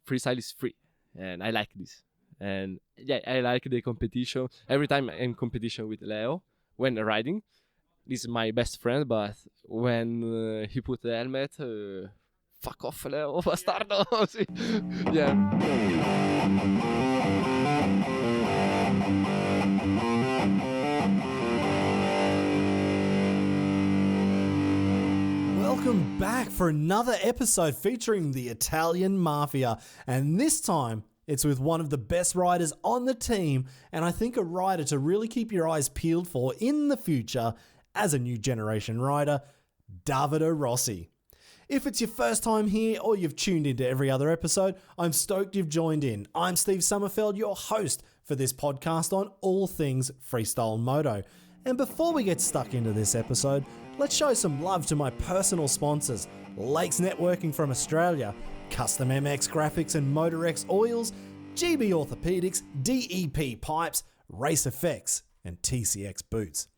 freestyle is free, and I like this. And yeah, I like the competition. Every time I'm in competition with Leo when riding, this is my best friend. But when he put the helmet, fuck off, Leo, bastardo. Sì. Yeah. Welcome back for another episode featuring the Italian Mafia, and this time it's with one of the best riders on the team, and I think a rider to really keep your eyes peeled for in the future as a new generation rider, Davide Rossi. If it's your first time here or you've tuned into every other episode, I'm stoked you've joined in. I'm Steve Sommerfeld, your host for this podcast on all things freestyle moto. And before we get stuck into this episode, let's show some love to my personal sponsors, Lakes Networking from Australia, Custom MX Graphics and MotorX Oils, GB Orthopedics, DEP Pipes, Race Effects, and TCX Boots.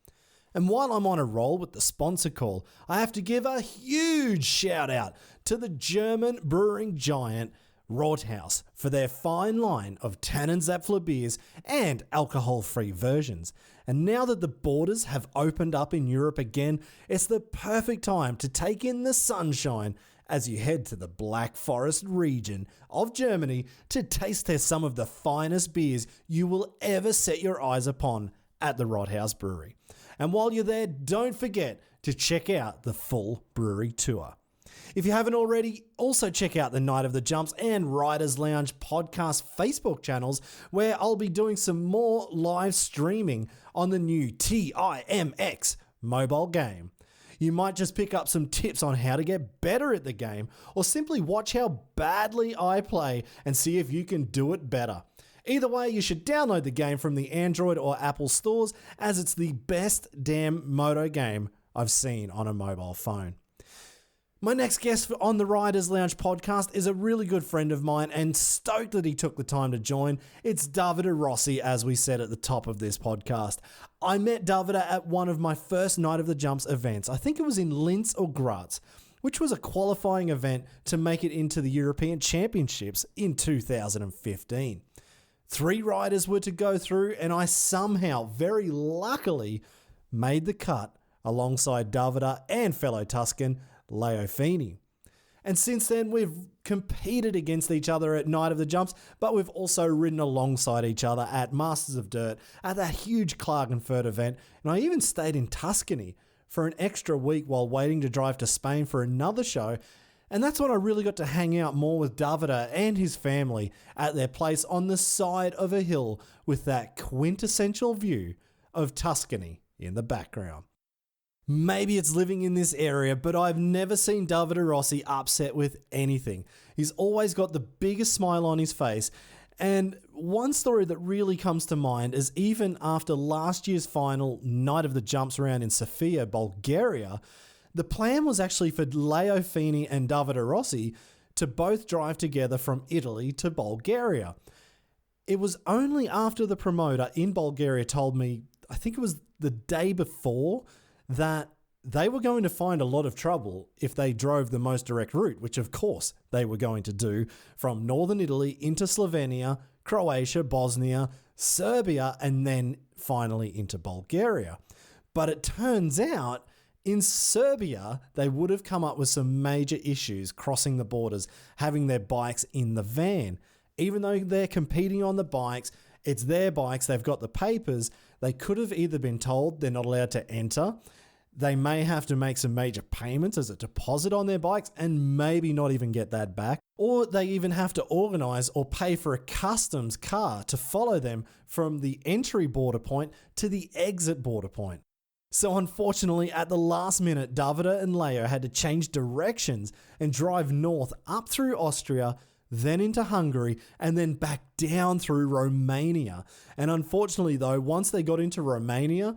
And while I'm on a roll with the sponsor call, I have to give a huge shout out to the German brewing giant Rothaus for their fine line of Tannenzaepfle beers and alcohol-free versions. And now that the borders have opened up in Europe again, it's the perfect time to take in the sunshine as you head to the Black Forest region of Germany to taste test some of the finest beers you will ever set your eyes upon at the Rothaus Brewery. And while you're there, don't forget to check out the full brewery tour. If you haven't already, also check out the Night of the Jumps and Riders Lounge podcast Facebook channels, where I'll be doing some more live streaming on the new TIMX mobile game. You might just pick up some tips on how to get better at the game, or simply watch how badly I play and see if you can do it better. Either way, you should download the game from the Android or Apple stores, as it's the best damn moto game I've seen on a mobile phone. My next guest on the Riders Lounge podcast is a really good friend of mine, and stoked that he took the time to join. It's Davide Rossi, as we said at the top of this podcast. I met Davide at one of my first Night of the Jumps events. I think it was in Linz or Graz, which was a qualifying event to make it into the European Championships in 2015. 3 riders were to go through, and I somehow, very luckily, made the cut alongside Davide and fellow Tuscan Leo Fini. And since then, we've competed against each other at Night of the Jumps, but we've also ridden alongside each other at Masters of Dirt, at that huge Klagenfurt event, and I even stayed in Tuscany for an extra week while waiting to drive to Spain for another show. And that's when I really got to hang out more with Davide and his family at their place on the side of a hill with that quintessential view of Tuscany in the background. Maybe it's living in this area, but I've never seen Davide Rossi upset with anything. He's always got the biggest smile on his face. And one story that really comes to mind is even after last year's final Night of the Jumps round in Sofia, Bulgaria, the plan was actually for Leo Fini and Davide Rossi to both drive together from Italy to Bulgaria. It was only after the promoter in Bulgaria told me, I think it was the day before, that they were going to find a lot of trouble if they drove the most direct route, which of course they were going to do, from northern Italy into Slovenia, Croatia, Bosnia, Serbia, and then finally into Bulgaria. But it turns out in Serbia, they would have come up with some major issues crossing the borders, having their bikes in the van. Even though they're competing on the bikes, it's their bikes, they've got the papers, they could have either been told they're not allowed to enter, they may have to make some major payments as a deposit on their bikes and maybe not even get that back, or they even have to organise or pay for a customs car to follow them from the entry border point to the exit border point. So unfortunately, at the last minute, Davide and Leo had to change directions and drive north up through Austria, then into Hungary, and then back down through Romania. And unfortunately though, once they got into Romania,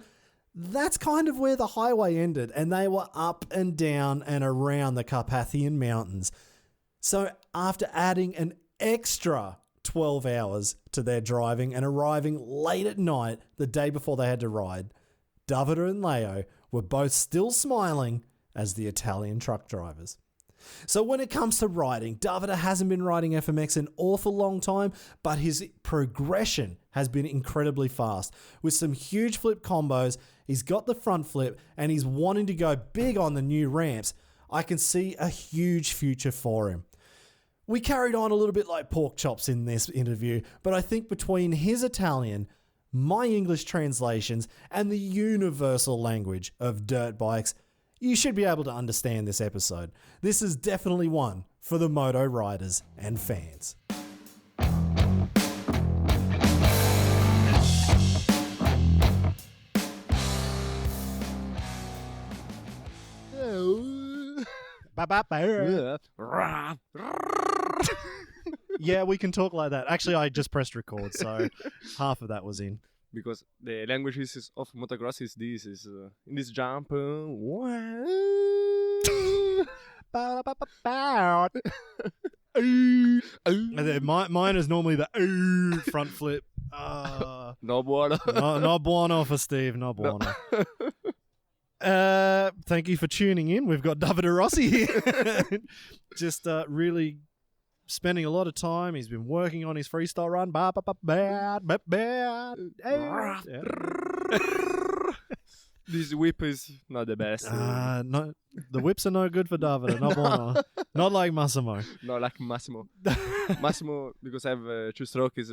that's kind of where the highway ended, and they were up and down and around the Carpathian Mountains. So after adding an extra 12 hours to their driving and arriving late at night the day before they had to ride, Davide and Leo were both still smiling as the Italian truck drivers. So when it comes to riding, Davide hasn't been riding FMX an awful long time, but his progression has been incredibly fast. With some huge flip combos, he's got the front flip, and he's wanting to go big on the new ramps. I can see a huge future for him. We carried on a little bit like pork chops in this interview, but I think between his Italian, my English translations, and the universal language of dirt bikes, you should be able to understand this episode. This is definitely one for the moto riders and fans. Yeah, we can talk like that. Actually, I just pressed record, so half of that was in. Because the language of motocross is this, in this jump. And then mine is normally the front flip. No bueno. No bueno for Steve, no bueno. Thank you for tuning in. We've got Davide Rossi here. Just really spending a lot of time. He's been working on his freestyle run. This whip is not the best. No, the whips are no good for Davide. Not bueno. Not like Massimo. Not like Massimo. Massimo, because I have two stroke, is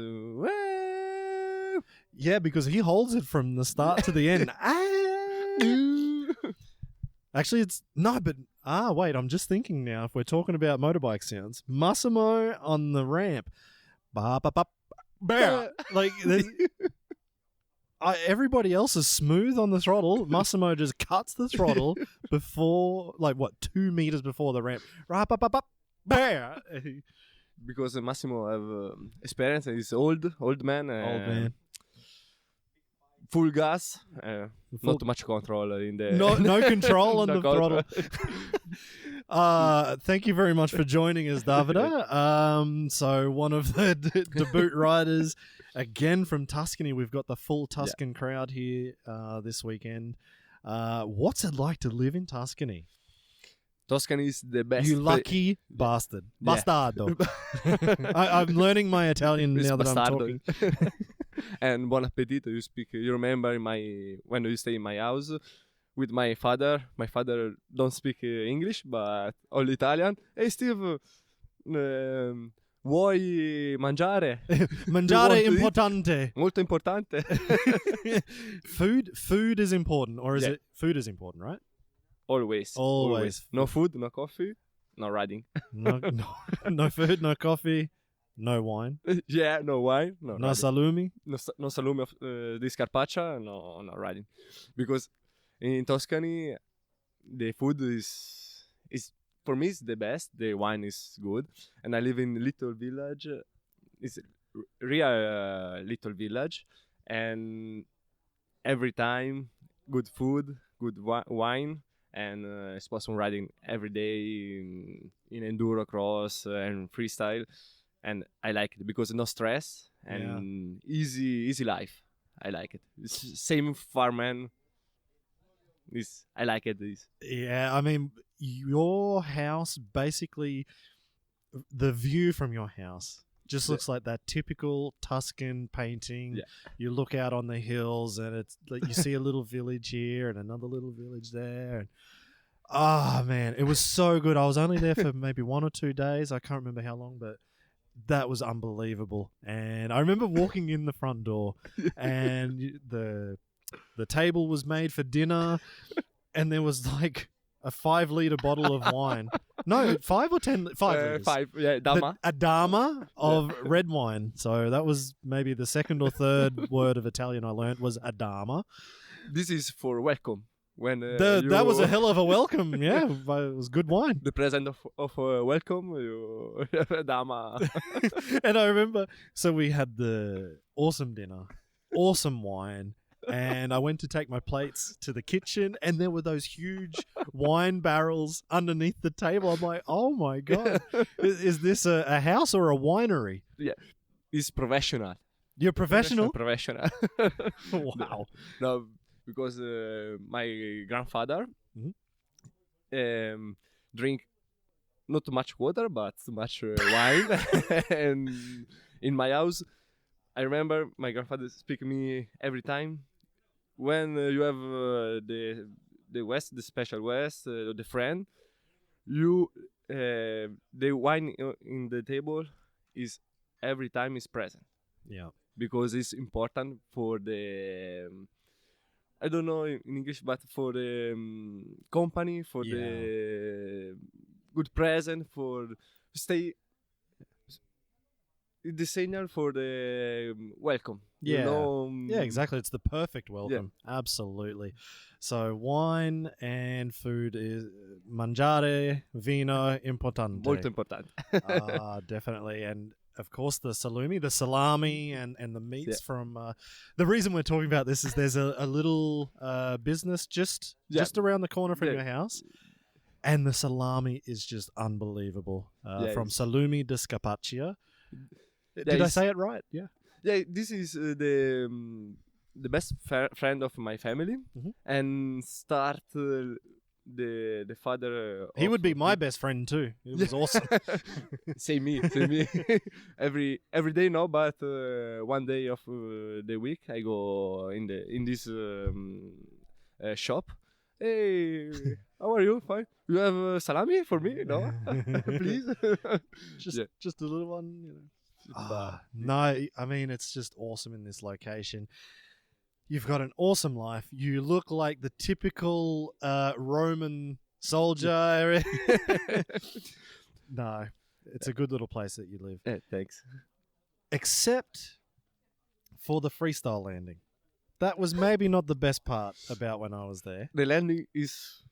Yeah, because he holds it from the start to the end. Actually, it's no, but wait, I'm just thinking now. If we're talking about motorbike sounds, Massimo on the ramp, like everybody else is smooth on the throttle. Massimo just cuts the throttle before, 2 meters before the ramp. Because Massimo have experience. He's old man. Old man. Full gas, not too much control in the... No control on No the control. throttle. Thank you very much for joining us, Davide. So one of the debut riders, again from Tuscany. We've got the full Tuscan crowd here this weekend. What's it like to live in Tuscany? Tuscany is the best. You lucky bastard. Yeah. Bastardo. I'm learning my Italian now that I'm talking. And buon appetito. You remember when you stay in my house with my father. My father don't speak English, but all Italian. Hey Steve, vuoi mangiare? Mangiare importante. Molto importante. Food is important, or is it? Food is important, right? Always. No food, no coffee, no riding. No food, no coffee. No wine. Yeah, no wine. No riding. salumi. No salumi of this carpaccia. No riding. Because in Tuscany, the food is for me is the best. The wine is good, and I live in a little village. It's a real little village, and every time good food, good wine, and sportsman riding every day in enduro cross and freestyle. And I like it because no stress and easy life. I like it. It's same farmman. I like it. Yeah, I mean, your house, basically, the view from your house just looks like that typical Tuscan painting. Yeah. You look out on the hills, and it's like you see a little village here and another little village there. And man, it was so good. I was only there for maybe 1 or 2 days. I can't remember how long, but that was unbelievable. And I remember walking in the front door, and the table was made for dinner, and there was like a 5-liter bottle of wine. No, 5 or 10? 5 liters. 5, yeah, Dama. A Dama of red wine. So that was maybe the second or third word of Italian I learned was a Dama. This is for welcome. When that was a hell of a welcome. Yeah, it was good wine. The present of welcome, Dama. And I remember, so we had the awesome dinner, awesome wine, and I went to take my plates to the kitchen, and there were those huge wine barrels underneath the table. I'm like, oh my God, is this a house or a winery? Yeah, it's professional. You're professional? Professional. Wow. No, because my grandfather drink not too much water, but too much wine. And in my house, I remember my grandfather speak me every time when you have the West, the special West, the friend. You the wine in the table is every time is present Yeah. because it's important for the I don't know in English, but for the company, for the good present, for stay the signal for the welcome. Yeah. You know, Yeah, exactly. It's the perfect welcome. Absolutely. So wine and food is mangiare, vino, importante. Molto importante. Definitely. And of course the salami and the meats from the reason we're talking about this is there's a little business just around the corner from your house. And the salami is just unbelievable. From Salumi di Scapaccia. Did I say it right? Yeah. Yeah, this is the best friend of my family, and start the father. He would be my best friend too. It was awesome. Say me. every day, no, but one day of the week I go in this shop. Hey, how are you? Fine. You have salami for me? No, please. Just a little one, you know. No, I mean, it's just awesome in this location. You've got an awesome life. You look like the typical Roman soldier. No, it's a good little place that you live. Thanks. Except for the freestyle landing. That was maybe not the best part about when I was there. The landing is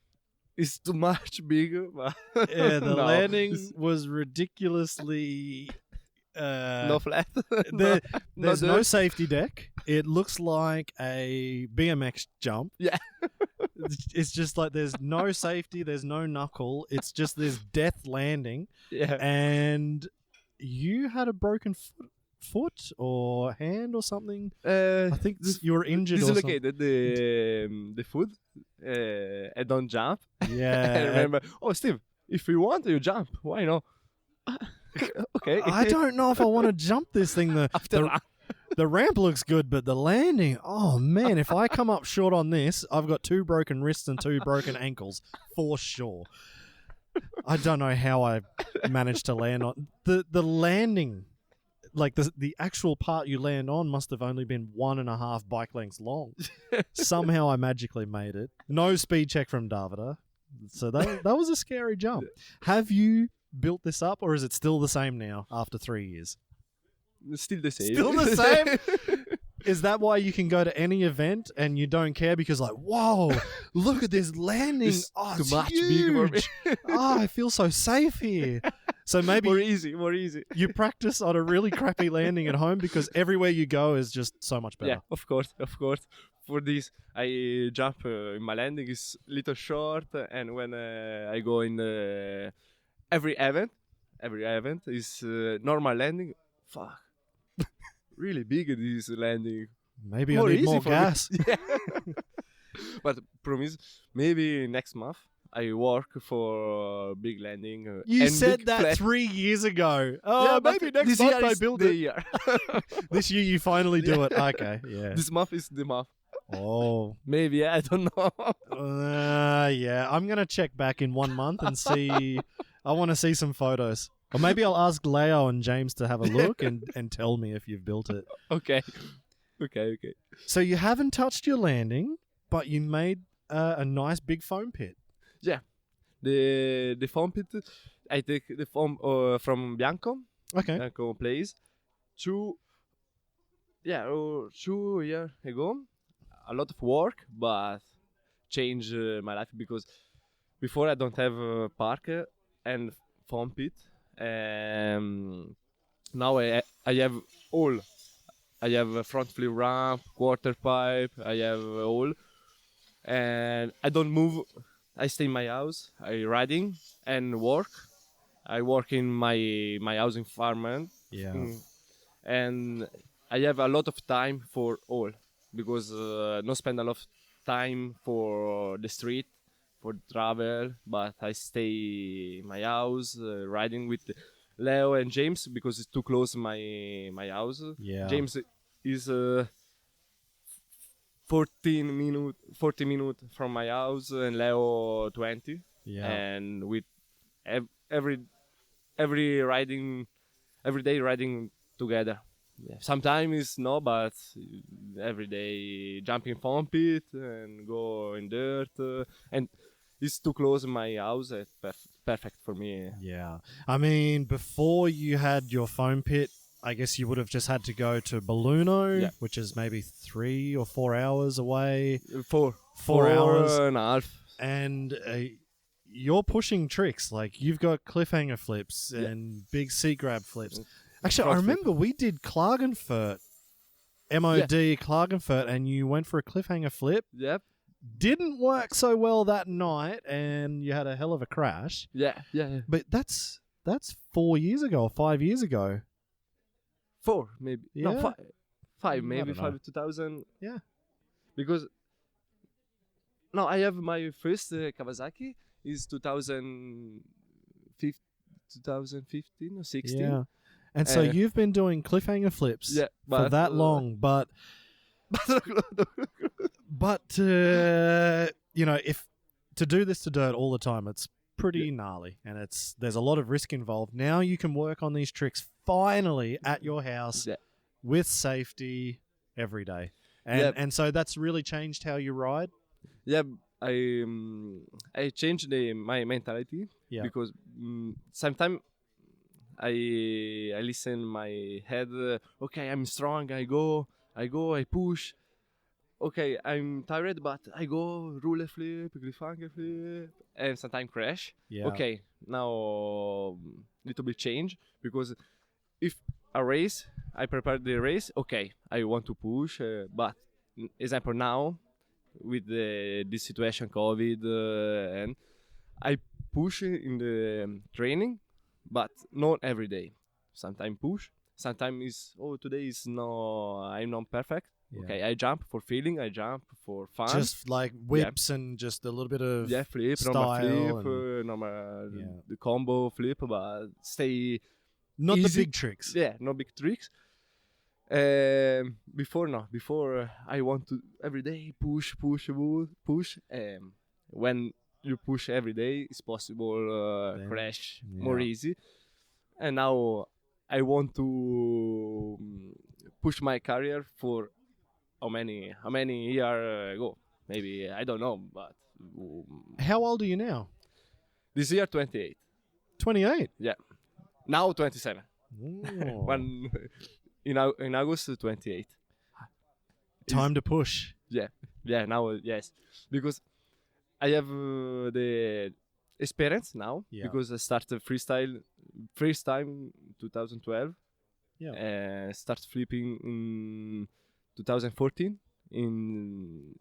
too much bigger. But yeah, the landing was ridiculously... no flat. There's no safety deck. It looks like a BMX jump. Yeah. It's just like there's no safety, there's no knuckle. It's just this death landing. Yeah. And you had a broken foot or hand or something. I think you were injured or something. Dislocated the foot. I don't jump. Yeah. I remember. Oh, Steve, if you want, you jump. Why not? Okay. I don't know if I want to jump this thing. The ramp looks good, but the landing, oh man, if I come up short on this, I've got 2 broken wrists and 2 broken ankles for sure. I don't know how I managed to land on the landing. Like the actual part you land on must have only been 1.5 bike lengths long. Somehow I magically made it. No speed check from Davide. So that was a scary jump. Have you built this up, or is it still the same now after 3 years? Still the same. Still the same? Is that why you can go to any event and you don't care because like, whoa, look at this landing. It's too much huge. big for me. I feel so safe here. So maybe more easy. You practice on a really crappy landing at home because everywhere you go is just so much better. Yeah, of course. For this, I jump in my landing is little short, and when I go in every event is normal landing. Fuck, really big this landing. Maybe I need more gas. Yeah. But promise, maybe next month I work for big landing. You and said big that flat. 3 years ago. Oh, Yeah, maybe next this month year I is build the it. year. This year you finally do it. Okay, yeah. This month is the month. Oh. Maybe, I don't know. Yeah, I'm going to check back in 1 month and see. I want to see some photos. Or maybe I'll ask Leo and James to have a look and tell me if you've built it. Okay. So you haven't touched your landing, but you made a nice big foam pit. Yeah. The foam pit, I take the foam from Bianco. Okay. Bianco place. 2 years ago. A lot of work, but changed my life because before I don't have a park and foam pit. Now I have all. I have a front flip ramp, quarter pipe. I have all, and I don't move. I stay in my house. I riding and work. I work in my housing farm. Yeah. And I have a lot of time for all because no spend a lot of time for the street for travel, but I stay in my house riding with Leo and James because it's too close my house. Yeah. James is 40 minutes from my house and Leo 20. Yeah. And with every every day riding together. Yeah. Sometimes it's no, but every day jumping foam pit and go in dirt, and it's too close to my house. It's perfect for me. Yeah. I mean, before you had your foam pit, I guess you would have just had to go to Belluno, Yeah. which is maybe 3 or 4 hours away. 4 hours. and a half. And you're pushing tricks. Like, you've got cliffhanger flips Yeah. and big seat grab flips. Actually, I Cross flip. remember we did Klagenfurt, MOD Klagenfurt, and you went for a cliffhanger flip. Yep. Didn't work so well that night, and you had a hell of a crash. Yeah. But that's 4 years ago or 5 years ago. 4 maybe. No, Yeah. 5 maybe. don't know. 5 2000. Yeah. Because no, I have my first Kawasaki is 2015 or 16. Yeah. And so you've been doing cliffhanger flips Yeah, for but, that long, but you know, if to do this to dirt all the time, it's pretty gnarly, and there's a lot of risk involved. Now you can work on these tricks finally at your house Yeah. with safety every day, and so that's really changed how you ride. Yeah, I changed my mentality because sometimes I listen my head. Okay, I'm strong. I go. I push. Okay, I'm tired, but I go roller flip, cliffhanger flip, and sometimes crash. Yeah. Okay, now little bit change because if a race, I prepare the race. Okay, I want to push, but example now with this situation, COVID, and I push in the training, but not every day. Sometimes push. Sometimes is today is no, I'm not perfect. Yeah. Okay, I jump for feeling. I jump for fun. Just like whips and just a little bit of flip, style normal flip, and- normal Yeah. the combo flip, but stay not the easy. big tricks. Yeah, no big tricks. Before I want to every day push. When you push every day, it's possible Then- crash yeah. more easy. And now I want to push my career for how many years ago? Maybe I don't know, but How old are you now? this year 28. 28. Yeah, now 27. Ooh. One in August 28. Time to push. Yeah, now yes, because I have the experience now Yeah. because I started freestyle 2012. Yeah. And start flipping in 2014 in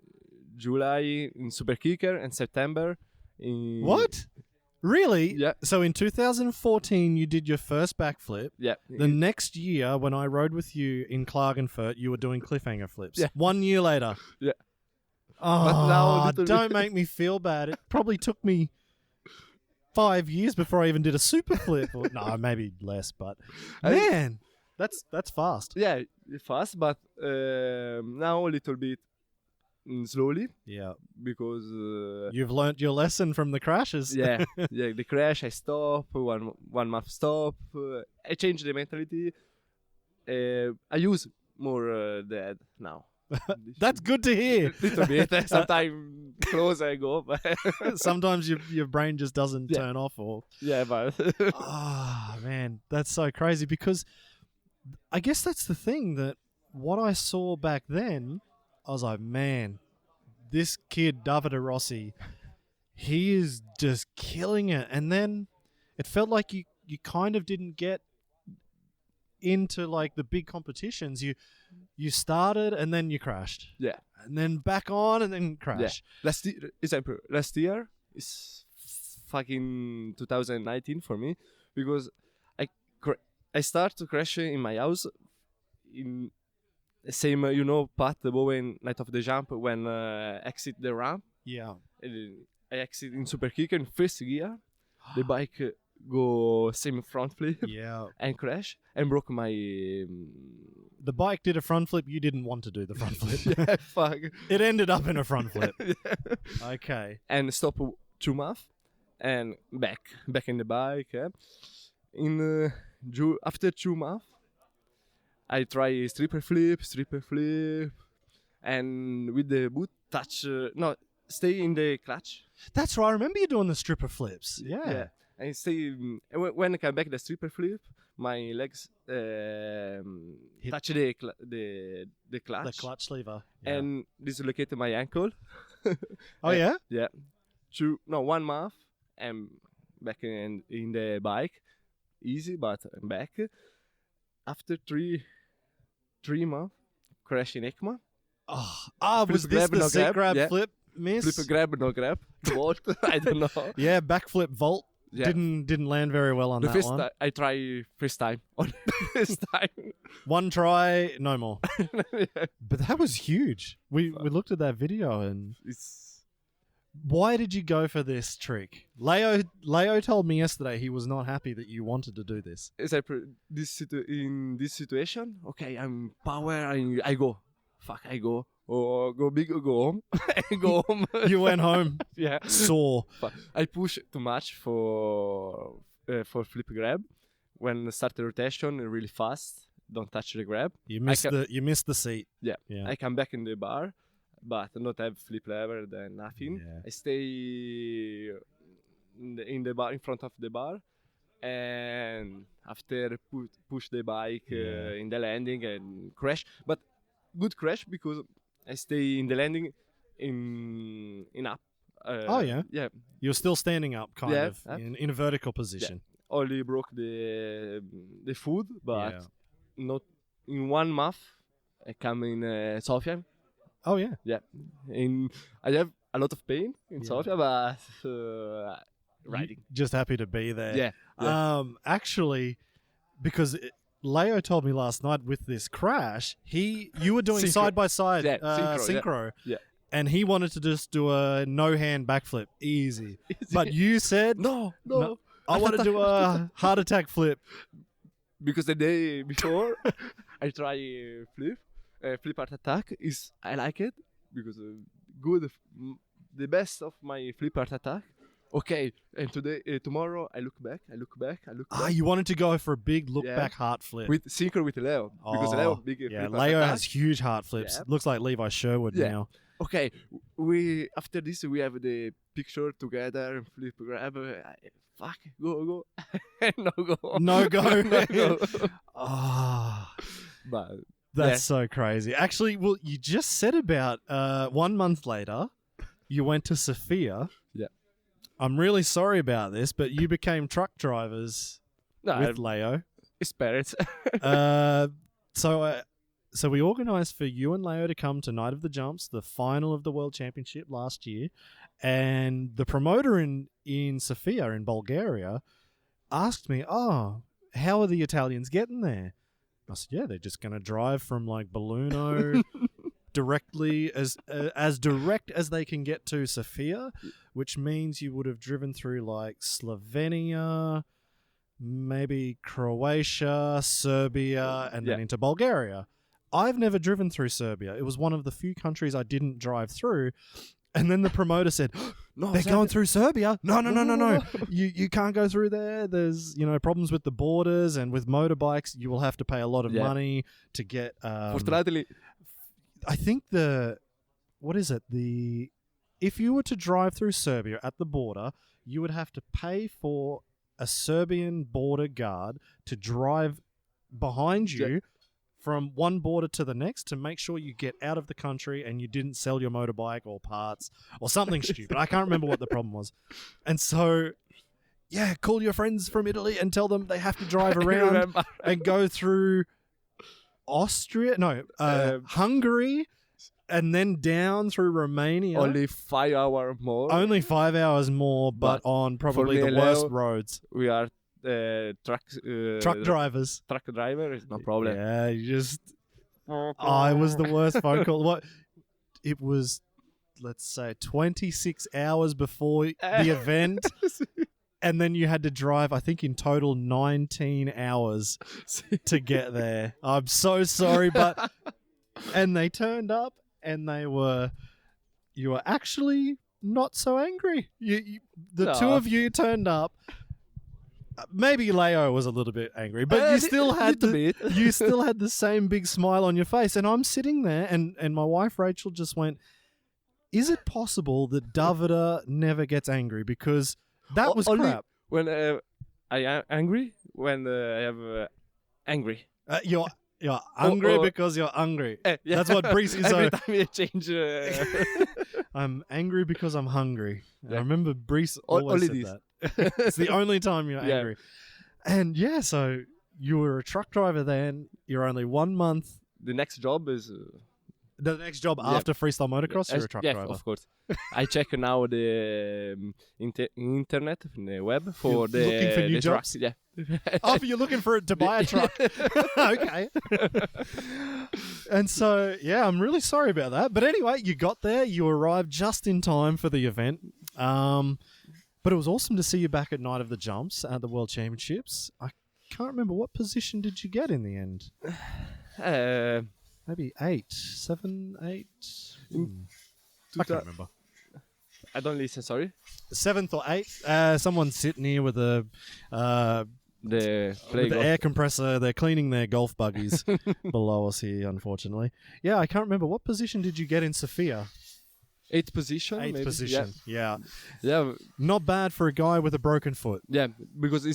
July in Super Kicker and September in What? Really? Yeah. So in 2014, you did your first backflip. Yeah. The next year, when I rode with you in Klagenfurt, you were doing cliffhanger flips. Yeah. 1 year later. Yeah. Oh, now little don't bit- make me feel bad. It probably took me 5 years before I even did a super flip. Or, no, maybe less, but man, that's fast. Yeah, fast, but now a little bit slowly Yeah. because You've learnt your lesson from the crashes. yeah, the crash I stop 1 month stop. I change the mentality. I use more that now. That's good to hear. Little bit. Sometimes close I go, but Sometimes your brain just doesn't Yeah. turn off or yeah, but ah, man, that's so crazy because I guess that's the thing that what I saw back then, I was like, man, this kid, Davide Rossi, he is just killing it. And then it felt like you kind of didn't get into like the big competitions. You started and then you crashed. Yeah. And then back on and then crash. last year is fucking 2019 for me because I start to crash in my house in the same Pat Bowen Night of the Jump when exit the ramp. Yeah. I exit in super kick in first gear. The bike go same front flip Yeah. and crash and broke my The bike did a front flip. You didn't want to do the front flip. yeah, fuck. It ended up in a front flip. Yeah. Okay. And stop 2 months and back in the bike. In after 2 months, I try stripper flip, and with the boot touch. Stay in the clutch. That's right. I remember you doing the stripper flips. Yeah. And stay when I come back the stripper flip, my legs touch the clutch. The clutch lever. Yeah. And dislocated my ankle. Oh, yeah? Yeah. 1 month and back in the bike. Easy, but I'm back. After 3 months, crash in ECMA. Was this the seat grab yeah. flip miss? Flip grab, no grab. Vault. I don't know. Yeah, backflip vault. Yeah. Didn't land very well on The that first one. I try first time. On first time. One try, no more. Yeah. But that was huge. We looked at that video and It's why did you go for this trick? Leo told me yesterday he was not happy that you wanted to do this. in this situation. Okay, I'm power. I go. Fuck, I go. Or go big or go home. I go home. You went home Yeah. sore. But I push too much for flip grab. When start the rotation really fast, don't touch the grab. You missed the seat. Yeah. Yeah. I come back in the bar, but not have flip lever, then nothing. Yeah. I stay in the bar, in front of the bar, and after push the bike in the landing and crash. But good crash because I stay in the landing in up. Oh, yeah? Yeah. You're still standing up, kind Yeah, of, up. in a vertical position. Only broke the foot, but Yeah. not in 1 month. I come in Sofia. Oh, yeah. Yeah, I have a lot of pain in Yeah. Sofia, but riding. Just happy to be there. Yeah. Actually, because Leo told me last night with this crash, you were doing Synchro. side by side Yeah, synchro, synchro. Yeah. And he wanted to just do a no hand backflip, easy. But you said, No. I want to do a heart attack flip. Because the day before I try flip art attack I like it because good, the best of my flip art attack. Okay, and tomorrow I look back. You wanted to go for a big look Yeah. back heart flip. With synchro with Leo because Leo big yeah, flip art Leo attack. has huge heart flips. Yeah. Looks like Levi Sherwood Yeah. now. Okay, after this we have the picture together and flip grab. Fuck, go. No go. No go. No go. Ah. But That's so crazy. Actually, well, you just said about 1 month later, you went to Sofia. Yeah. I'm really sorry about this, but you became truck drivers no, with Leo. it's parents. So we organised for you and Leo to come to Night of the Jumps, the final of the World Championship last year, and the promoter in Sofia in Bulgaria asked me, "Oh, how are the Italians getting there?" I said, "Yeah, they're just going to drive from like Belluno directly as direct as they can get to Sofia, which means you would have driven through like Slovenia, maybe Croatia, Serbia, and then into Bulgaria." I've never driven through Serbia. It was one of the few countries I didn't drive through. And then the promoter said, No, they're going through Serbia. No. No. You can't go through there. There's, problems with the borders, and with motorbikes, you will have to pay a lot of money to get... Fortunately, I think if you were to drive through Serbia at the border, you would have to pay for a Serbian border guard to drive behind you from one border to the next to make sure you get out of the country and you didn't sell your motorbike or parts or something stupid. I can't remember what the problem was. And so, call your friends from Italy and tell them they have to drive around and go through Hungary and then down through Romania. only 5 hours more. Only 5 hours more, but on probably the for worst Leo, roads. We are truck Drivers. Truck driver is no problem. Yeah, you just... it was the worst phone call. It was let's say 26 hours before the event. And then you had to drive, I think in total 19 hours to get there. I'm so sorry, but and they turned up and you were actually not so angry. The two of you turned up. Maybe Leo was a little bit angry, but you still had you still had the same big smile on your face. And I'm sitting there, and my wife Rachel just went, "Is it possible that Davide never gets angry?" Because that was crap. When I am angry, when I have angry. You're hungry because you're hungry. Yeah. That's what Brees is. Every time you change. I'm angry because I'm hungry. I remember Brees always only said that. It's the only time you're angry. And so you were a truck driver then. You're only 1 month. The next job is... the next job after freestyle motocross, you're a truck driver. Of course. I check now the internet, the web for you're looking for new trucks. jobs? Oh, you're looking to buy a truck. Okay. And so, I'm really sorry about that. But anyway, you got there. You arrived just in time for the event. But it was awesome to see you back at Night of the Jumps at the World Championships. I can't remember, what position did you get in the end? Maybe 8, 7, 8. I can't remember. I don't listen, sorry. 7th or 8th. Someone's sitting here with the air compressor. They're cleaning their golf buggies below us here, unfortunately. Yeah, I can't remember. What position did you get in Sofia? 8th position. 8th maybe? position. Yeah. Not bad for a guy with a broken foot. Yeah, because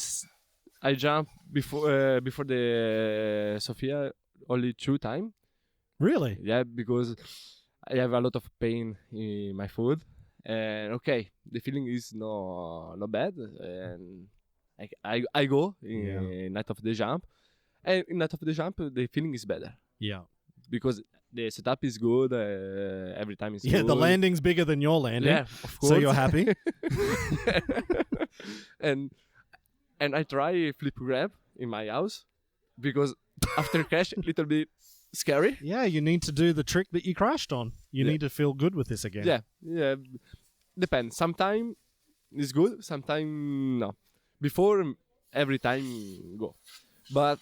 I jumped before the Sofia only 2 times. Really? Yeah, because I have a lot of pain in my foot, and the feeling is not bad, and I go in Night of the Jump, and in Night of the Jump the feeling is better. Yeah, because the setup is good, every time is good. Yeah, the landing's bigger than your landing. Yeah, of course. So you're happy. and I try flip grab in my house because after crash a little bit scary. Yeah, you need to do the trick that you crashed on. You need to feel good with this again. Yeah. Depends. Sometimes it's good, sometimes no. Before, every time go. But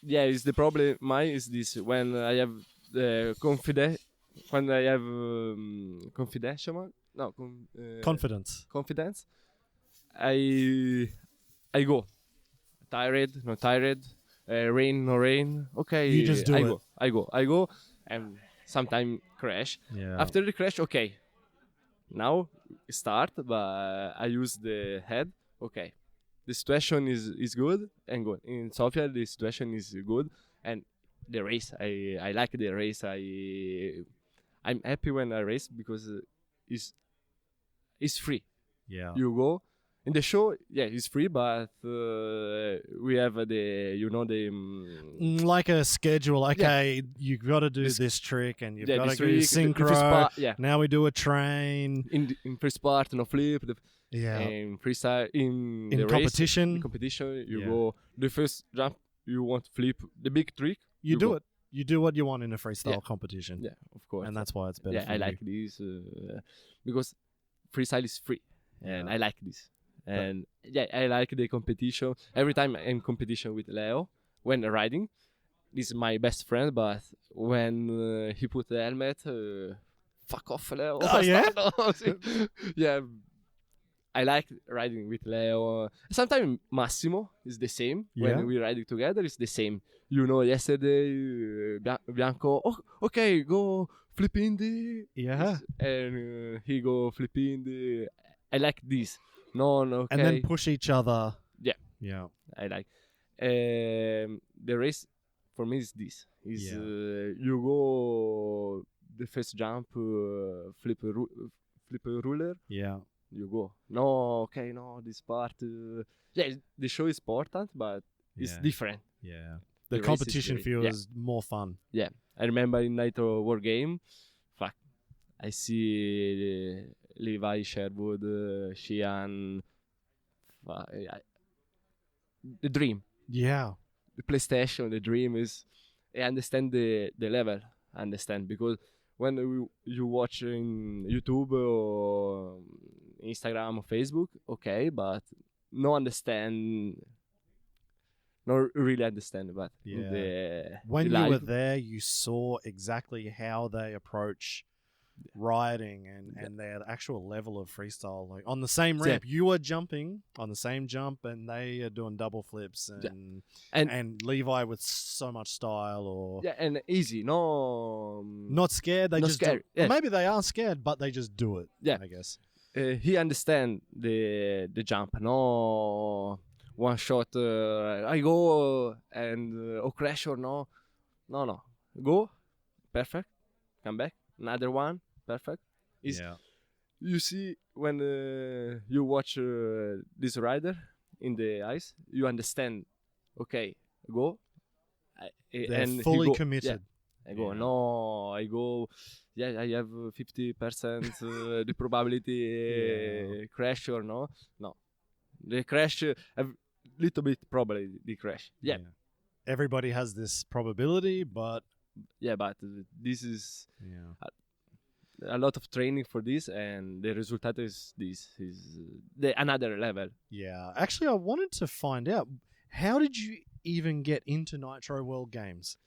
it's the problem. Mine is this: when I have confidence, when I have confidence, I go. Tired, not tired. Rain, no rain. Okay, you just do it. I go, and sometimes crash. Yeah. After the crash, okay. Now start, but I use the head. Okay, the situation is good and good. In Sofia, the situation is good, and the race. I like the race. I'm happy when I race because it's free. Yeah. You go. In the show, it's free, but we have the like a schedule. Okay, you've got to do this trick, and you've got to do synchro. Now we do a train. In first part, no flip. In freestyle, in the competition. Race, competition, you go the first jump. You want to flip the big trick. You do it. You do what you want in a freestyle competition. Yeah, of course. And that's why it's better. I like this because freestyle is free, and I like this. And I like the competition. Every time I'm in competition with Leo when riding, he's my best friend. But when he put the helmet, fuck off, Leo. Yeah, I like riding with Leo. Sometimes Massimo is the same. When we riding together, it's the same. Yesterday, Bianco, okay, go flip in the. Yeah. And he go flip in the. I like this. No, okay. And then push each other. Yeah. I like. The race for me is this. You go the first jump, flip a ruler. Yeah. You go. No, okay, no, this part. The show is important, but it's different. Yeah. The competition feels more fun. Yeah. I remember in Nitro World Games, I see Levi, Sherwood, Sheehan, the dream. Yeah. The PlayStation, the dream is, I understand the level. I understand because when you watch in YouTube or Instagram or Facebook, okay, but no really understand. But Yeah. the When the you were live, there, you saw exactly how they approach riding and their actual level of freestyle. Like on the same Yeah. ramp, you are jumping on the same jump, and they are doing double flips and and Levi with so much style, or yeah, and easy, no, not scared. They not just scared, do it. Or yeah. maybe they are scared, but they just do it. Yeah. I guess. He understand the jump, no one shot. I go and or crash or no, go perfect, come back another one perfect. Is Yeah. you see when you watch this rider in the ice, you understand. Okay, go. They're and he fully go, committed. I go, Yeah. no, I go, yeah, I have 50% the probability crash or no. The crash, a little bit probably the crash. Yeah, Everybody has this probability, but but this is yeah. a lot of training for this, and the result is this is the another level. Yeah. Actually, I wanted to find out, how did you even get into Nitro World Games?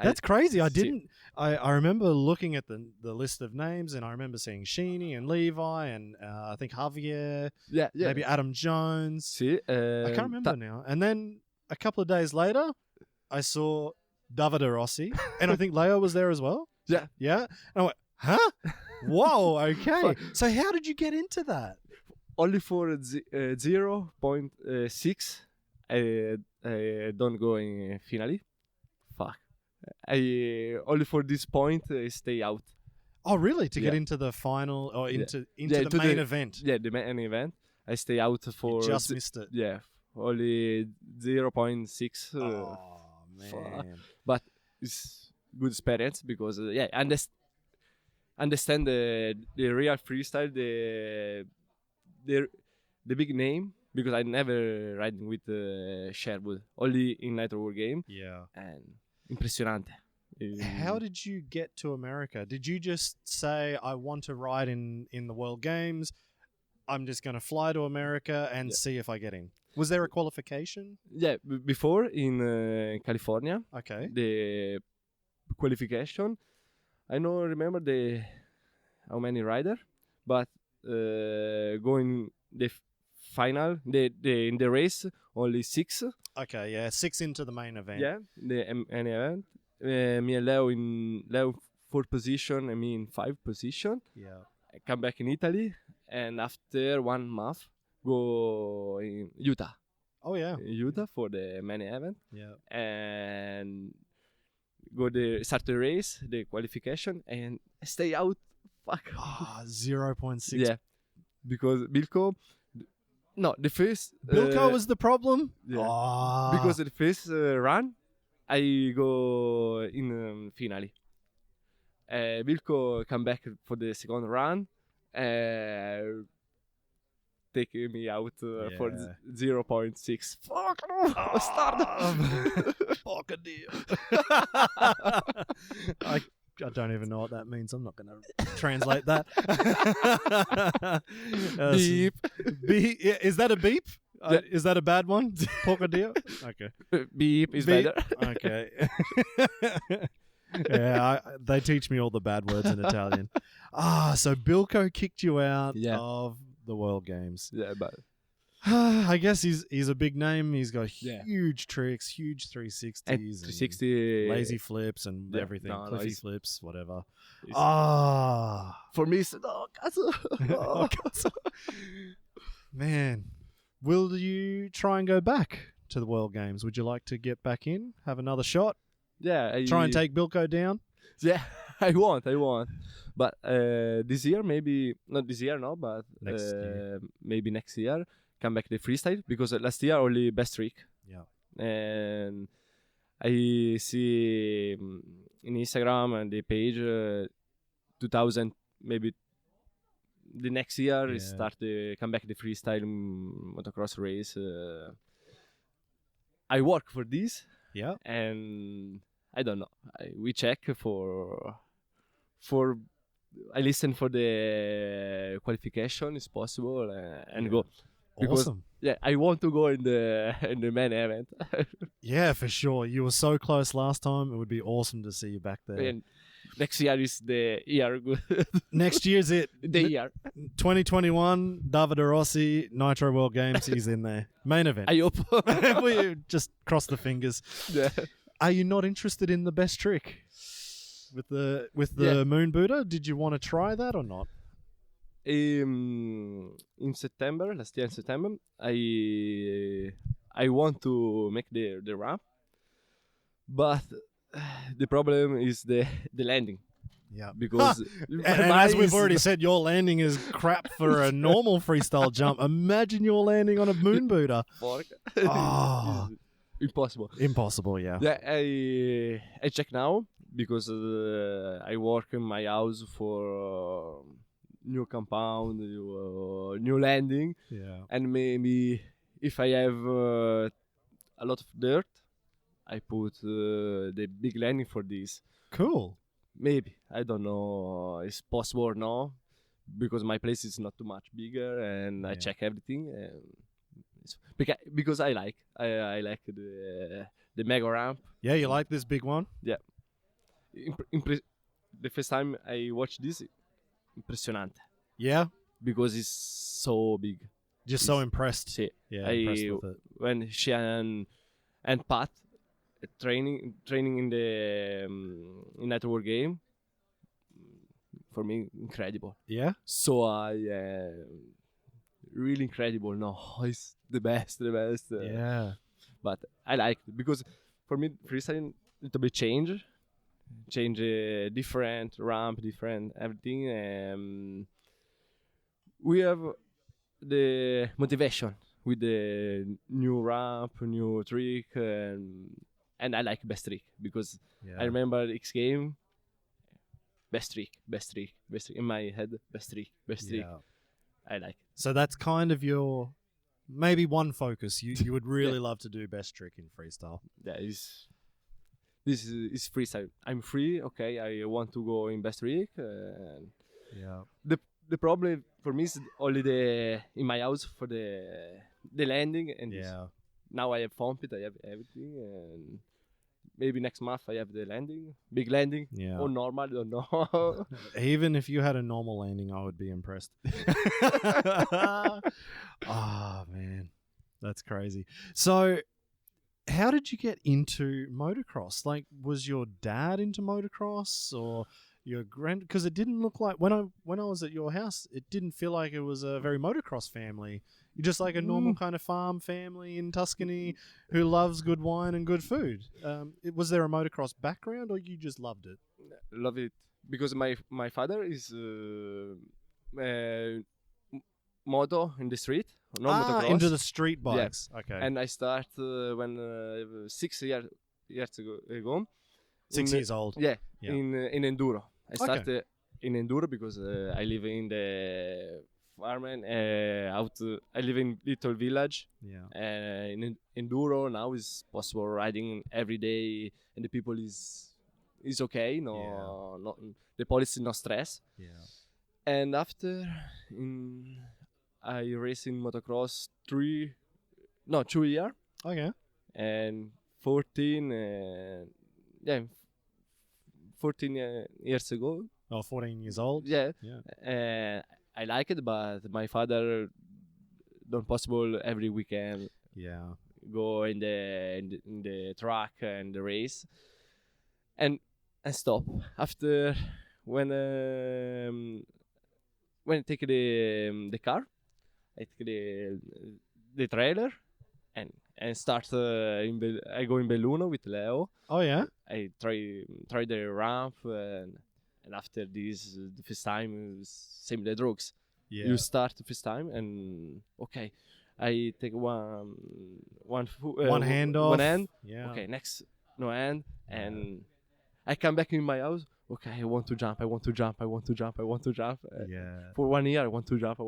That's crazy. I didn't. I remember looking at the list of names, and I remember seeing Fini and Levi and I think Javier, Yeah. maybe Adam Jones. See, I can't remember now. And then a couple of days later, I saw Davide Rossi, and I think Leo was there as well. Yeah. Yeah. And I went, huh? Whoa. Okay. So how did you get into that? Only for 0.6, I don't go in finale. Fuck. I only for this point stay out. Oh, really? To get Yeah. into the final or into Yeah, the to main the- event? Yeah, the main event. I stay out for You just missed it. yeah, only 0.6. Oh man. But it's good experience because understand the real freestyle, the big name, because I never riding with Sherwood, only in Nitro World Game, Yeah. and impressionante. How did you get to America? Did you just say, I want to ride in the World Games, I'm just going to fly to America and see if I get in? Was there a qualification? Yeah, before in California, Okay. the qualification, I don't remember how many rider, but going the final, in the race only 6. Okay, yeah. 6 into the main event. Yeah, the main event. Me and Leo 4th position, and me in 5th position. Yeah. I come back in Italy, and after 1 month, go in Utah. Oh, yeah. Utah for the main event, Yeah. and start the race, the qualification, and stay out. Fuck. 0.6. Yeah, because Bilko. No, the first. Bilko was the problem? Yeah. Oh. Because the first run, I go in finale. Bilko come back for the second run, take me out for 0.6. Fuck no! Start. Fuck a deal. I don't even know what that means. I'm not going to translate that. Beep. Is that a beep? Is that a bad one? Porcadillo? Okay. Beep is Beep. better. Okay. Yeah, they teach me all the bad words in Italian. So Bilko kicked you out of the World Games. Yeah, but I guess he's a big name. He's got Yeah. huge tricks, huge 360s, and and 360 lazy flips and Yeah, everything, no, cliffy it's- flips, whatever. it's- for me. It's, oh, cazzo. Oh, cazzo. Man, will you try and go back to the World Games? Would you like to get back in, have another shot, Yeah, try and take Bilko down? Yeah, I want. But this year, maybe not this year, no. But Next year. maybe next year, come back to freestyle, because last year only best trick. Yeah. And I see in Instagram and the page 2000, maybe the next year is Yeah. start to come back the freestyle motocross race. I work for this, Yeah. and I don't know. We check for. I listen for the qualification, is possible, and go. Because Awesome. I want to go in the main event. Yeah, for sure. You were so close last time. It would be awesome to see you back there. And next year is the year. Next year's it. The year. 2021, Davide Rossi, Nitro World Games. He's in there. Main event. I hope. We just cross the fingers. Yeah. Are you not interested in the best trick with the Moon Buddha? Did you want to try that or not? In September, last year in September, I want to make the ramp, but the problem is the landing. Yeah, because and as we've already said, your landing is crap for a normal freestyle jump. Imagine you're landing on a Moon Buddha. Oh. Impossible. Impossible, yeah. Yeah, I check now because I work in my house for new compound, new landing. Yeah. And maybe if I have a lot of dirt, I put the big landing for this. Cool. Maybe. I don't know. It's possible or not because my place is not too much bigger and I check everything. Because I like the mega ramp. Yeah, you like this big one? Yeah. The first time I watched this, impressionante. Yeah? Because it's so big. Just so impressed. See, Yeah, impressed with it. when she and Pat training in the Nitro World Game, for me incredible. Yeah? So really incredible. No, it's the best. Yeah. But I like it because for me freestyle little bit change different ramp, different everything. We have the motivation with the new ramp, new trick, and I like best trick because I remember X game. Best trick in my head. Best trick. I like it. So that's kind of your maybe one focus. You would really love to do best trick in freestyle. Yeah, this is freestyle. I'm free. Okay, I want to go in best trick. The problem for me is only in my house for the landing and now I have found it. I have everything and maybe next month I have the landing, big landing or normal. I don't know. Even if you had a normal landing, I would be impressed. Oh man, that's crazy. So, how did you get into motocross? Like, was your dad into motocross or your because it didn't look like when I was at your house, it didn't feel like it was a very motocross family. You're just like a normal kind of farm family in Tuscany who loves good wine and good food. Was there a motocross background or you just loved it? Love it because my father is moto in the street. Motocross. Into the street bikes. Yeah. Okay. And I started when 6 years ago. 6 years old. Yeah. In enduro. I started in enduro because I live in the farm and I live in little village. Yeah. In enduro now is possible riding every day and the people is okay. Not the police is no stress. Yeah. And after I race in motocross 2 years. Okay. And 14 years ago. Oh, 14 years old? Yeah. I like it, but my father don't possible every weekend. Yeah. Go in the track and the race. And stop. After when I take the car, I take the trailer and start I go in Belluno with Leo. Oh yeah. I try the ramp and after this the first time is same the drugs. Yeah. You start the first time and okay, I take one hand off. One hand. Yeah. Okay, next no hand and I come back in my house. Okay, I want to jump. Yeah. For 1 year, I want to jump.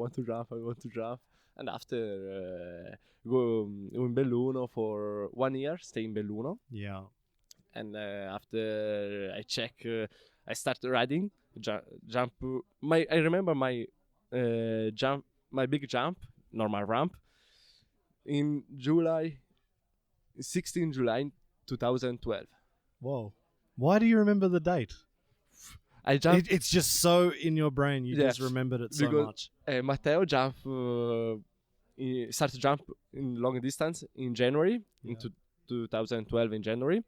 And after go in Belluno for 1 year, stay in Belluno. Yeah. and after I check, I start riding, jump. I remember my jump, my big jump, normal ramp, in July, 16 July 2012. Whoa. Why do you remember the date? I jumped. It's just so in your brain. You Yeah, just remembered it so because, much. Matteo started jump in long distance in January, in 2012 in January,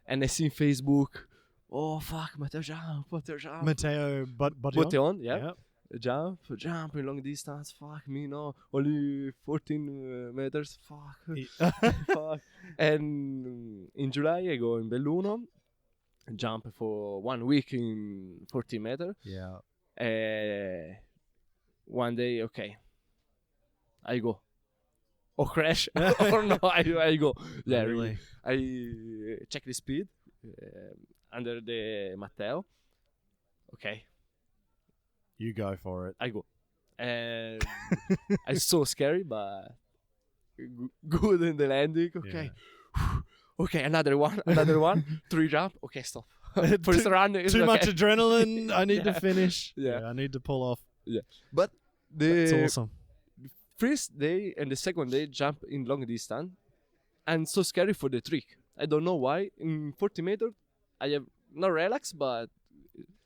and I see Facebook, oh fuck, Matteo jump. Matteo Boteon, yeah. Yep. Jump in long distance, fuck me, no, only 14 meters, fuck. Fuck. And in July I go in Belluno, jump for 1 week in 40 meters. Yeah. One day, okay, I go. Or crash, or no, I go. Yeah, Really? I check the speed under the Matteo. Okay, You go for it. I go. And it's so scary, but good in the landing. Okay. Okay, another one. 3 jump. Okay, stop. First run is Too okay. much adrenaline. I need to Yeah. finish. Yeah. I need to pull off. But That's the awesome. first day and the second day jump in long distance, and so scary for the trick. I don't know why. In 40 meters, I have not relax, but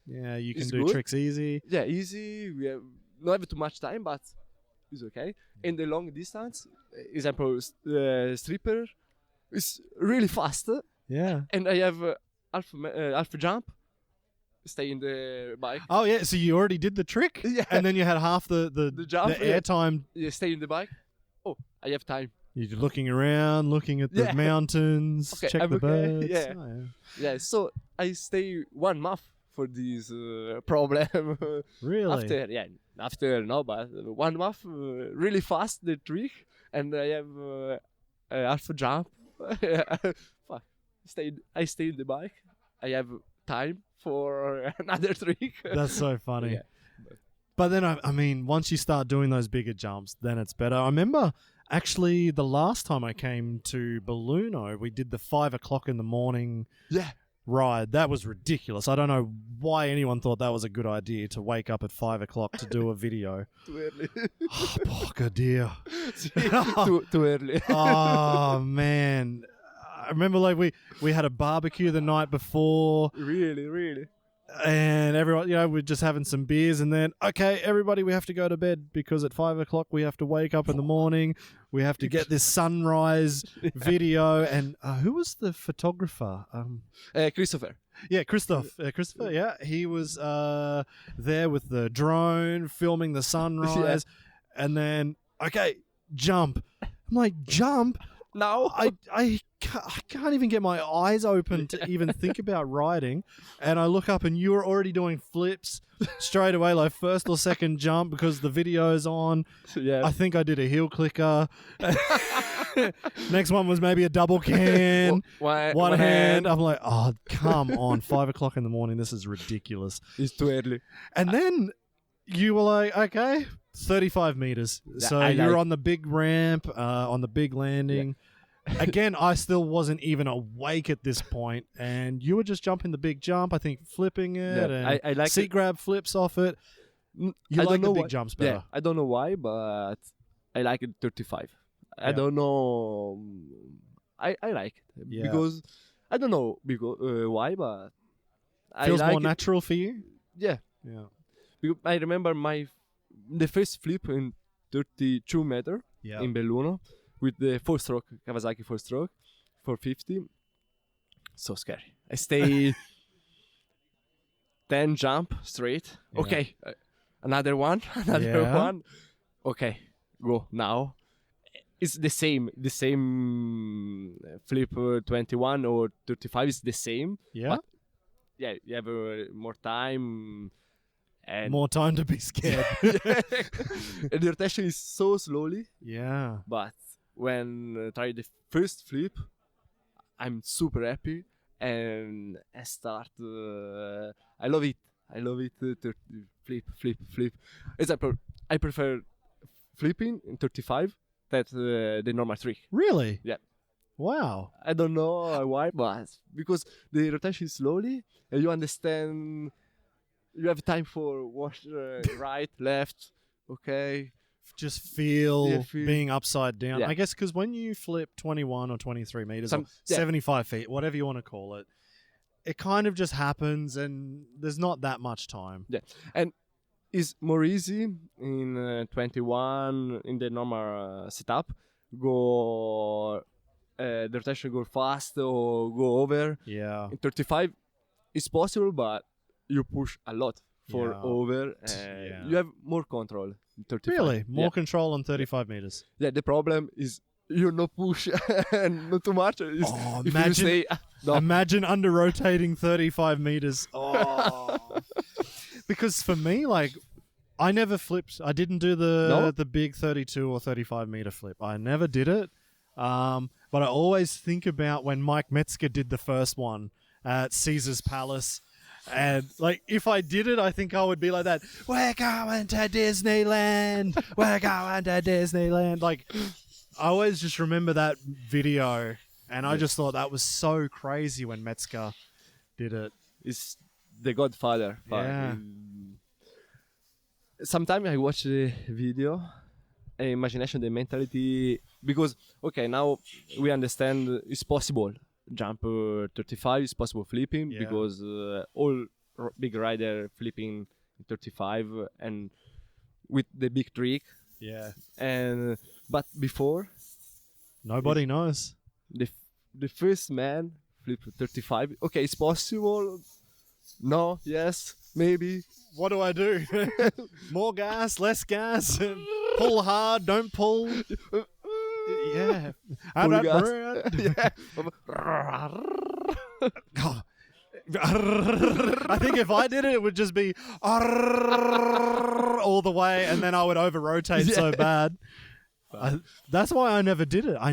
Yeah, you can It's do good. tricks easy. yeah, easy. We have not have too much time, but it's okay. In the long distance, example, stripper is really fast, Yeah. and I have half jump. Stay in the bike. Oh yeah, so you already did the trick, Yeah. and then you had half the jump, the yeah. airtime. Yeah, stay in the bike. Oh, I have time. You're looking around, looking at the Yeah. mountains, Okay, check I'm the okay, birds. yeah. Oh, yeah. Yeah, so I stay 1 month for this problem. Really? After no, but 1 month, really fast the trick, and I have half a jump. Fuck, I stay in the bike. I have time for another trick. That's so funny. Yeah. But then, I mean, once you start doing those bigger jumps, then it's better. I remember actually the last time I came to Belluno, we did the 5 o'clock in the morning Yeah. ride. That was ridiculous. I don't know why anyone thought that was a good idea to wake up at 5 o'clock to do a video. Too early. Oh, porca dear. too early. Oh, man. I remember like we had a barbecue the night before. Really. And everyone, we're just having some beers, and then, okay, everybody, we have to go to bed because at 5 o'clock we have to wake up in the morning. We have to get this sunrise video. And who was the photographer? Christopher. Yeah, Christopher, yeah. He was there with the drone filming the sunrise. And then, okay, jump. I'm like, jump? No. I can't even get my eyes open to even think about riding, and I look up and you were already doing flips straight away, like first or second jump because the video's on. Yeah. I think I did a heel clicker. Next one was maybe a double can, one hand. I'm like, oh, come on, 5 o'clock in the morning. This is ridiculous. It's too early. And then you were like, okay, 35 meters. So you're on the big ramp, on the big landing. Again, I still wasn't even awake at this point, and you were just jumping the big jump, I think flipping it, and I like seat grab flips off it. You like the big jumps better. Yeah, I don't know why, but I like it 35. I don't know. I like it because I don't know why, but Feels I like more it. natural for you? Yeah. Because I remember the first flip in 32 meter in Belluno with the 4-stroke Kawasaki 4-stroke 450. So scary. I stay 10 jump straight. Yeah. Okay, another one. Okay, go now. It's the same flip 21 or 35 is the same. Yeah. But yeah, you have more time. And More time to be scared. and the rotation is so slowly. Yeah. But when I try the first flip, I'm super happy and I start. I love it. To flip. Example, I prefer flipping in 35 than the normal trick. Really? Yeah. Wow. I don't know why, but because the rotation is slowly, and you understand. You have time for wash right, left. Okay. Just feel Yeah, feel- being upside down. Yeah. I guess because when you flip 21 or 23 meters Some- or yeah. 75 feet, whatever you want to call it, it kind of just happens and there's not that much time. Yeah, and it's more easy in 21 in the normal setup. Go the rotation go fast or go over. Yeah. In 35, it's possible, but you push a lot for Yeah. over. Yeah. You have more control. In 35. Really? More Yeah. control on 35 meters. Yeah, the problem is you no push and not too much. It's- Oh, if you imagine- say, no. Imagine under rotating 35 meters. Oh. Because for me, like, I never flipped. I didn't do No? the big 32 or 35 meter flip. I never did it. But I always think about when Mike Metzger did the first one at Caesar's Palace. And, like, if I did it, I think I would be like that. We're going to Disneyland. We're going to Disneyland. Like, I always just remember that video. And I just thought that was so crazy when Metzger did it. It's the Godfather. But, Yeah. Sometimes I watch the video, imagination, the mentality, because okay, now we understand it's possible jump 35, it's possible flipping Yeah. because all big rider flipping 35 and with the big trick. Yeah. And but before Nobody knows. the first man flip 35. Okay, it's possible. No, yes, maybe. What do I do? More gas, less gas, pull hard, don't pull. Yeah. Full gas. God. I think if I did it, it would just be all the way, and then I would over rotate so bad. That's why I never did it. I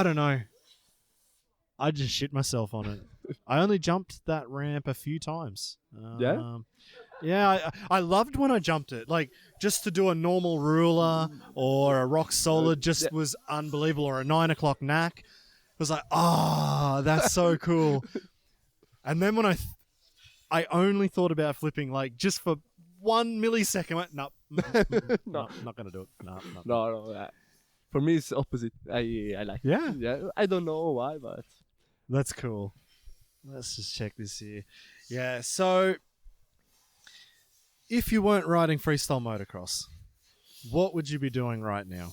don't know. I just shit myself on it. I only jumped that ramp a few times. Yeah? Yeah, I loved when I jumped it. Like, just to do a normal ruler or a rock solid just was unbelievable, or a 9 o'clock knack. It was like, that's so cool. And then when I only thought about flipping, like, just for 1 millisecond, I went, no, not going to do it. No. No. For me, it's opposite. I like it. Yeah. Yeah. I don't know why, but That's cool. Let's just check this here. Yeah, so if you weren't riding freestyle motocross, what would you be doing right now?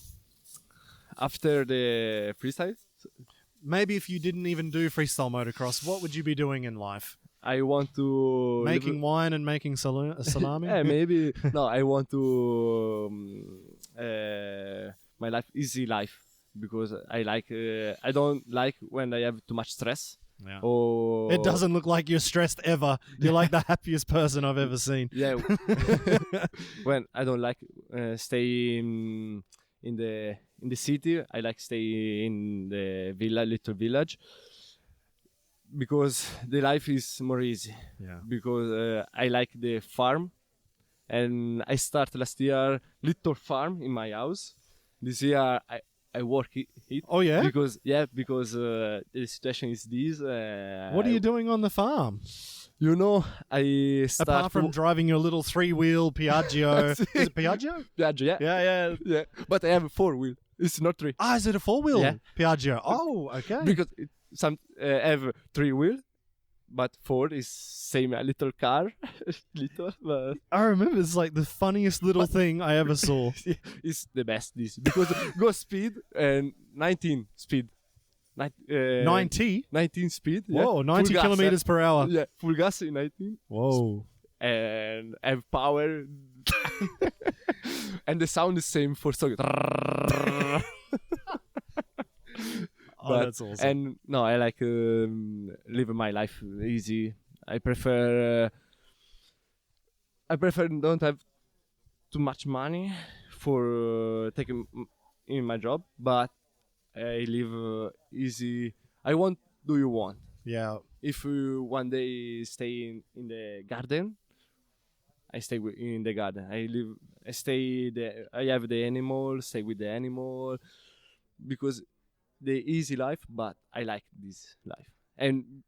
after the freestyle, Maybe if you didn't even do freestyle motocross, what would you be doing in life? I want to Making wine and making salami? yeah, maybe no. I want to my life easy life because I like. I don't like when I have too much stress. Yeah. Or It doesn't look like you're stressed ever. You're like the happiest person I've ever seen. Yeah. When I don't like stay in the city, I like stay in the little village, because the life is more easy. Yeah. Because I like the farm, and I start last year little farm in my house. This year I work it. Oh, yeah? Because the situation is this. What are you doing on the farm? You know, I start Apart from driving your little 3-wheel Piaggio. Is it Piaggio? Piaggio, yeah. Yeah. But I have a 4-wheel. It's not 3. Ah, is it a 4-wheel Yeah. Piaggio? Oh, okay. Because some have 3-wheel, but 4 is same a little car, little, but I remember it's like the funniest little thing I ever saw. it's the best. This because go speed and 19 speed, 90? 19 speed. Yeah. Whoa, Full 90 gas, kilometers per hour. Yeah, full gas in 19, Whoa. and have power, and the sound is same for so. Oh, that's awesome. And no, I like living my life easy. I prefer don't have too much money for taking in my job, but I live easy. I want do you want. Yeah. If you one day stay in the garden, I stay in the garden. I stay there. I have the animal. Stay with the animal. because the easy life, but I like this life. And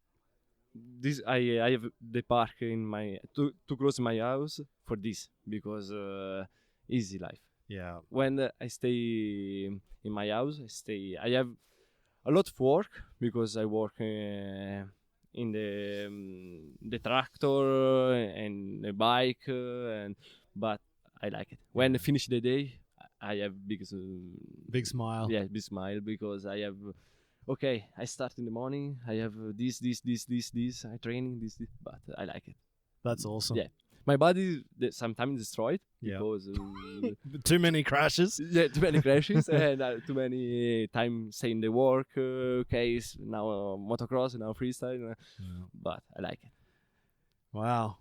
this I have the park in my too close to my house for this, because easy life. Yeah. When I stay in my house, I have a lot of work, because I work in the tractor and the bike, but I like it. When I finish the day, I have Big smile. yeah, big smile, because I have okay. I start in the morning. I have this. I training this, but I like it. That's awesome. Yeah, my body sometimes destroyed Yeah. because Too many crashes. yeah, too many crashes and too many time saying the work. Okay, it's now motocross, now freestyle, but I like it. Wow.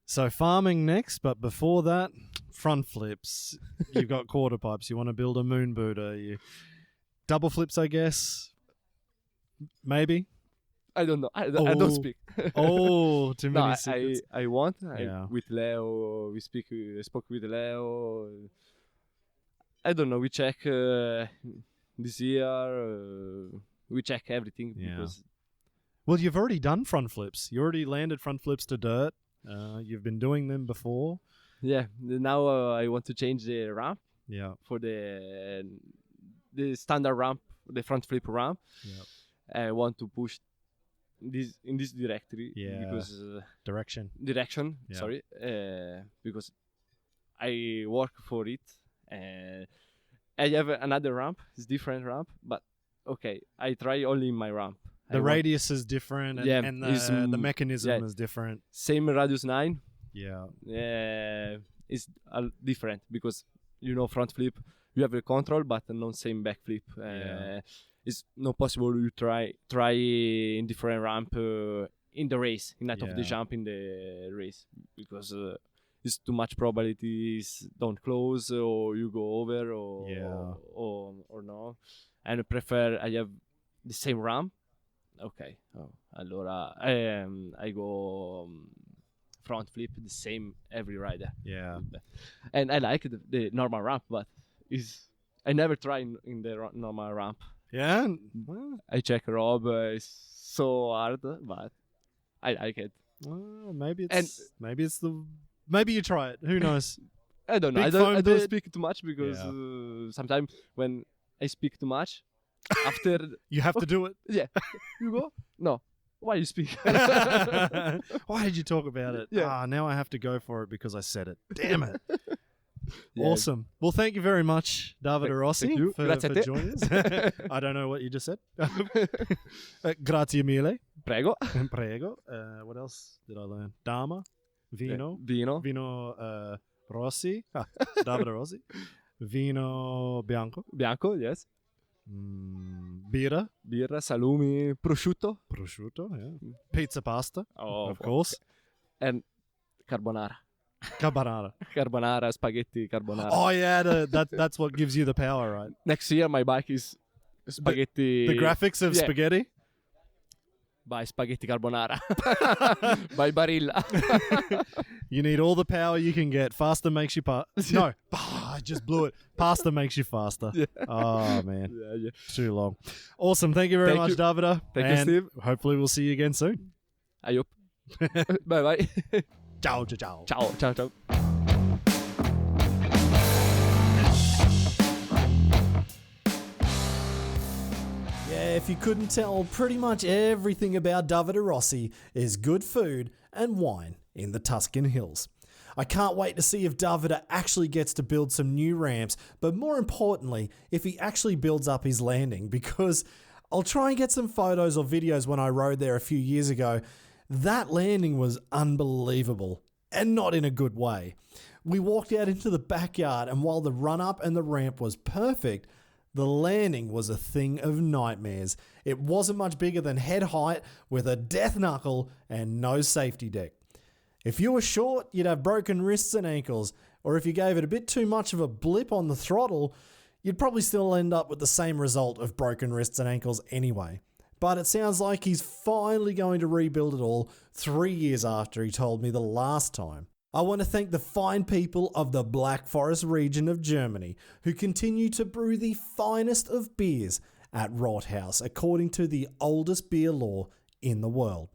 So farming next, but before that, front flips. You've got quarter pipes. You want to build a moon Buddha. You double flips, I guess. Maybe. I don't know. I don't speak. Oh, too many No, secrets. I want. Yeah. With Leo, we spoke with Leo. I don't know. We check this year. We check everything, Yeah. because Well, you've already done front flips. You already landed front flips to dirt. You've been doing them before. yeah. Now I want to change the ramp Yeah. for the standard ramp, the front flip ramp. Yeah. I want to push this in this directory, Yeah. because Direction. Yeah. sorry, because I work for it. I have another ramp, it's different ramp, but okay, I try only my ramp. I The want radius is different, and, Yeah, and is, the mechanism yeah. is different. same radius 9. Yeah. Is different, because front flip you have a control, but no same back flip. Yeah. It's not possible you try in different ramp in the race, in night of the Yeah. jump in the race, because it's too much probabilities don't close, or you go over, or Yeah. or no. And I prefer I have the same ramp. Okay, allora I go front flip the same every rider. Yeah. And I like the normal ramp, but I never try in the normal ramp. Yeah. Well, I check Rob, it's so hard, but I like it. maybe you try it. Who knows? I don't know. Big I foam don't bit. speak too much, because Yeah. sometimes when I speak too much, after You have to do it. yeah, you go no. Why you speak? Why did you talk about it? Yeah. Now I have to go for it because I said it. Damn it. Yeah. Awesome. Well, thank you very much, Davide Rossi, thank you. for Grazie a te. joining us. I don't know what you just said. Grazie mille. Prego. Prego. What else did I learn? Dama. Vino. Vino. Vino Rossi. Davide Rossi. Vino bianco. Bianco, yes. Birra. Birra, salumi, prosciutto. Prosciutto, yeah. Pizza pasta, Oh, of course. And carbonara. Carbonara. Carbonara, spaghetti, carbonara. Oh, yeah, that's what gives you the power, right? Next year, my bike is spaghetti. The graphics of Yeah. spaghetti? By spaghetti carbonara. By Barilla. You need all the power you can get. Faster makes you No, I just blew it. Pasta makes you faster. Yeah. Oh, man. Yeah. Too long. Awesome. Thank you very Thank much, you. Davide. Thank you, And Steve. hopefully we'll see you again soon. I hope. Bye bye. Ciao, ciao, ciao. Ciao, ciao, ciao. Yeah, if you couldn't tell, pretty much everything about Davide Rossi is good food and wine in the Tuscan Hills. I can't wait to see if Davide actually gets to build some new ramps, but more importantly, if he actually builds up his landing, because I'll try and get some photos or videos when I rode there a few years ago. That landing was unbelievable, and not in a good way. We walked out into the backyard, and while the run-up and the ramp was perfect, the landing was a thing of nightmares. It wasn't much bigger than head height, with a death knuckle and no safety deck. If you were short, you'd have broken wrists and ankles, or if you gave it a bit too much of a blip on the throttle, you'd probably still end up with the same result of broken wrists and ankles anyway. But it sounds like he's finally going to rebuild it all 3 years after he told me the last time. I want to thank the fine people of the Black Forest region of Germany who continue to brew the finest of beers at Rothaus according to the oldest beer law in the world.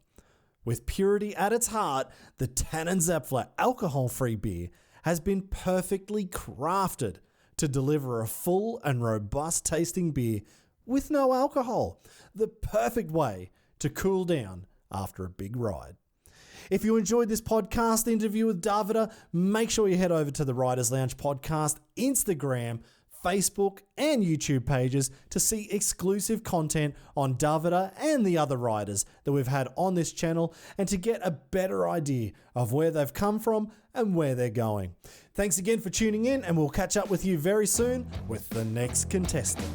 With purity at its heart, the Tannenzaepfle alcohol-free beer has been perfectly crafted to deliver a full and robust tasting beer with no alcohol, the perfect way to cool down after a big ride. If you enjoyed this podcast interview with Davide, make sure you head over to the Riders Lounge Podcast Instagram, Facebook and YouTube pages to see exclusive content on Davide and the other riders that we've had on this channel and to get a better idea of where they've come from and where they're going. Thanks again for tuning in, and we'll catch up with you very soon with the next contestant.